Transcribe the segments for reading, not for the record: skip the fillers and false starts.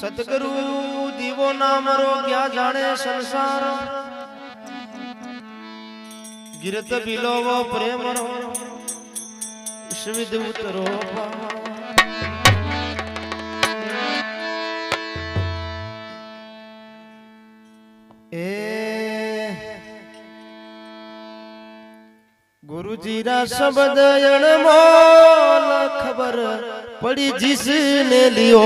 सतगुरु दीवो नाम रो क्या जाने संसार गिरत बिलोवो प्रेम रो विविध उतरो गुरुजी रा शब्द अनमोल खबर पड़ी जिसने लियो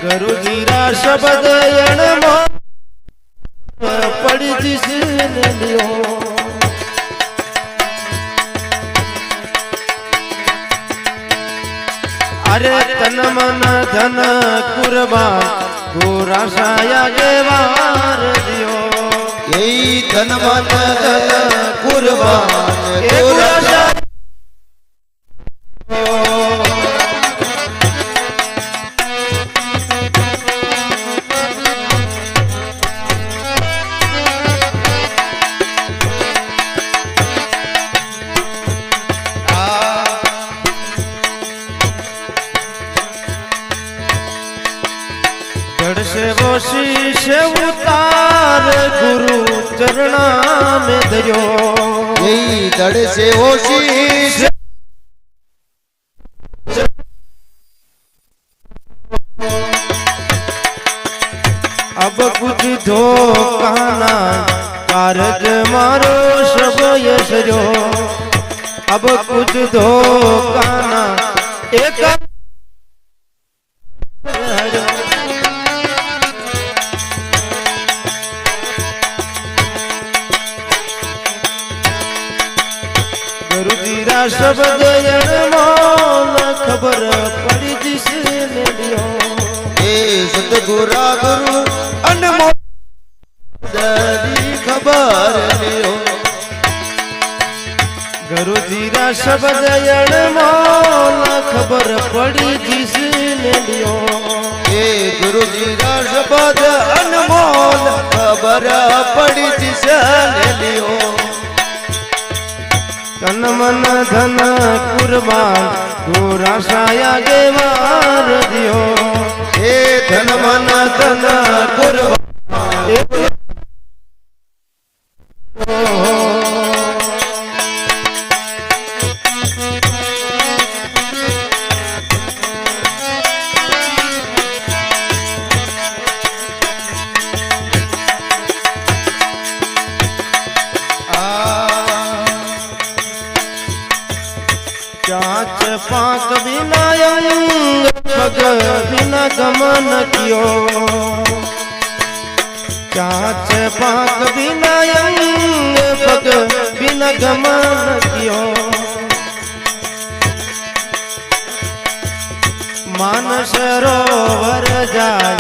गुरुजी रा शब्द अनमोल पड़ी जिसने लियो अरे तन मन धन कुर्बान गोरा साया गेवार दियो यही तन मन धन कुर्बान गोरा साया से वो शीश उतार गुरु चरणा में दयो यही दड़ से वो शीश अब कुछ धोखाना कारज मारो सब यशो अब कुछ धोखाना एक शब्द अनमोल खबर पड़ी जिसने लियो हे सतगुरा गुरु अनमोल खबर लियो गुरुजी रा शब्द अनमोल खबर पड़ी जिसने लियो हे गुरुजी रा शब्द अनमोल खबर पड़ी जिसने लियो तन मन धन कुर्बान गोरा साया गेवार दियो हे धन मन धन कुर्बान चाच पाक बिना अंग पग बिना गमन कियो चाच पाक बिना अंग पग बिना गमन कियो मानस सरोवर जाय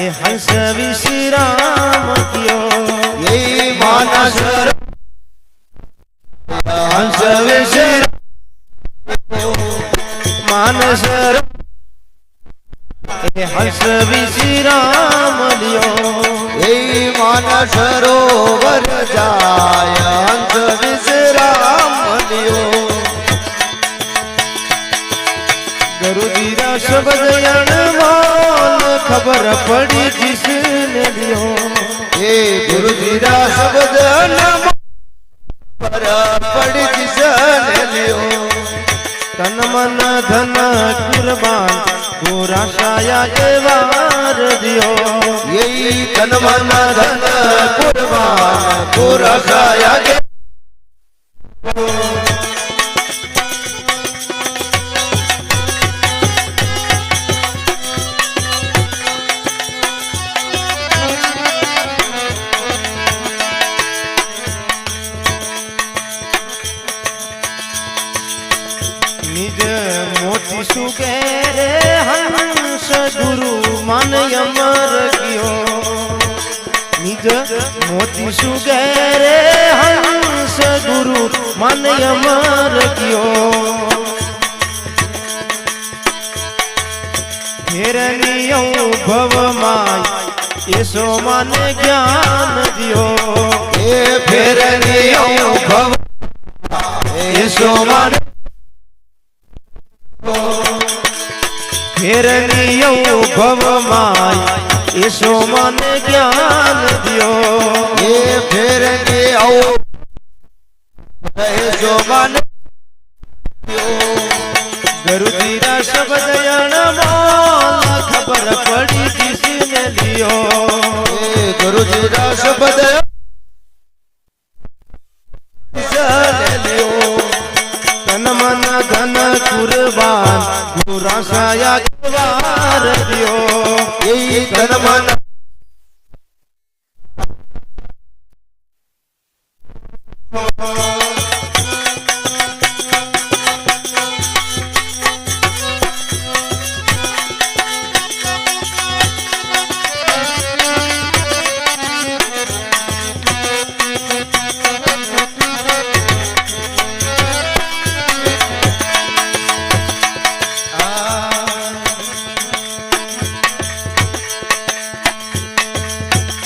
ए हंस विश्राम कियो यही मानस हंस विश्राम मानस हंस विश्राम लियो यही मानस सरोवर जाय हंस विश्राम लियो गुरुजी रा शब्द अनमोल खबर पड़ी जिसने लियो हे गुरुजी रा शब्द अनमोल खबर पड़ी जिसने लियो तन मन धन कुर्बान गोरा साया गेवार दियो यही तन मन धन कुर्बान गोरा साया निज मोती सुगेरे हंस गुरु मन अमर कियो निज मोती सुगेरे हंस गुरु मन अमर कियो फेरनियो भव माय ऐसो मन ज्ञान दियो हे ફેરનિયો ભવ યશોમાન ફેરનિયો ભવમાં યશો મને જ્ઞાન દ્યો એ ફેરનિયો યશોમાન ગરુજીરા શબ્દ અણમોલ ખબર પડી કિસને લિયો એ ગુરુજીના શબ્દ તન મન ધન કુરબાન ગુરાસાયા કેવાર દ્યો એ તન મન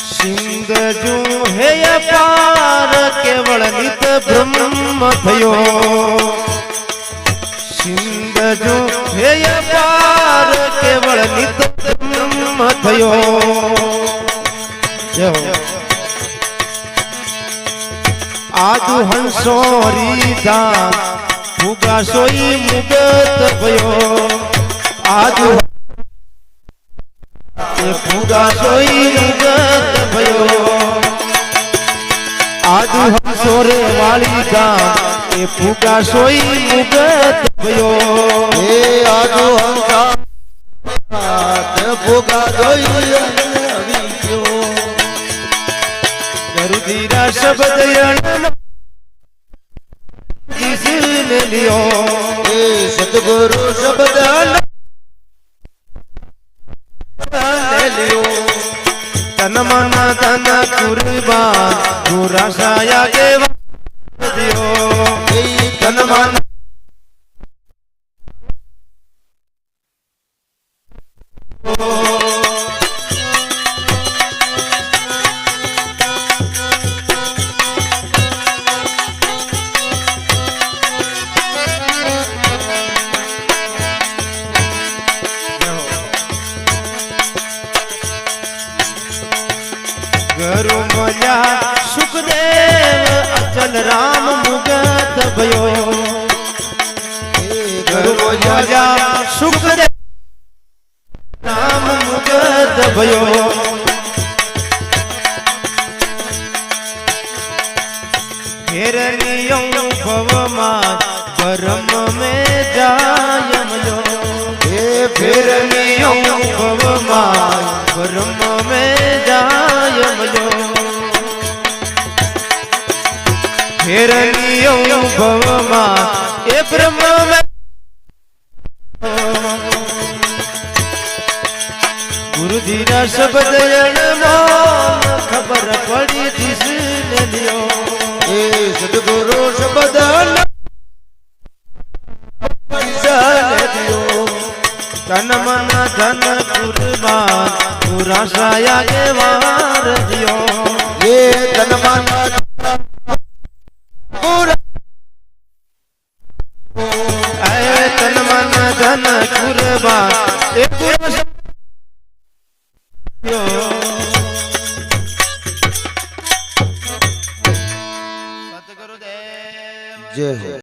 સિંધજુ હે અપાર કેવળ નિત બ્રહ્મ થયો સિંધજુ હે અપાર કેવળ નિત બ્રહ્મ થયો જય હો. આદુ હંસો રીધા ફુગા સોઈ મુગત ભયો આદુ એ ફુગા સોઈ મુગત ભયો આદુ હંસો રે વાળી ગામ એ ફુગા સોઈ મુગત ભયો એ આદુ હંસા ભોગા જોઈ ગરુજીરા શબ્દ અણ કિસને લિયો એ સદગુરુ શબ્દ તન મન ધન કુરબાન ગુરાસાયા કેવા દિયો એ તન મન ગરુ મજા સુખદેવ અચલ રામ મુગત ભયો ગરુ મજા સુખદેવ રામ મુગત ભયો ફેરનિયો ભવમાં પરમ મેં જાય મજો એ ફેરનિયો ભવમાં પરમ મેં જાય મજો ફેરનિયો ભવમાં એ બ્રહ્મ મેં ગુરુજીના શબ્દ અણમોલ ખબર પડી દિશને લ્યો એ સદગુરુ શબ્દ તન મન ધન કુરબાન ગુરાસાયા કેવાર દિયો એ તન મન તન મન ધન કુરબાન એ ગુરાસાયા સદગુરુદેવ જય હો.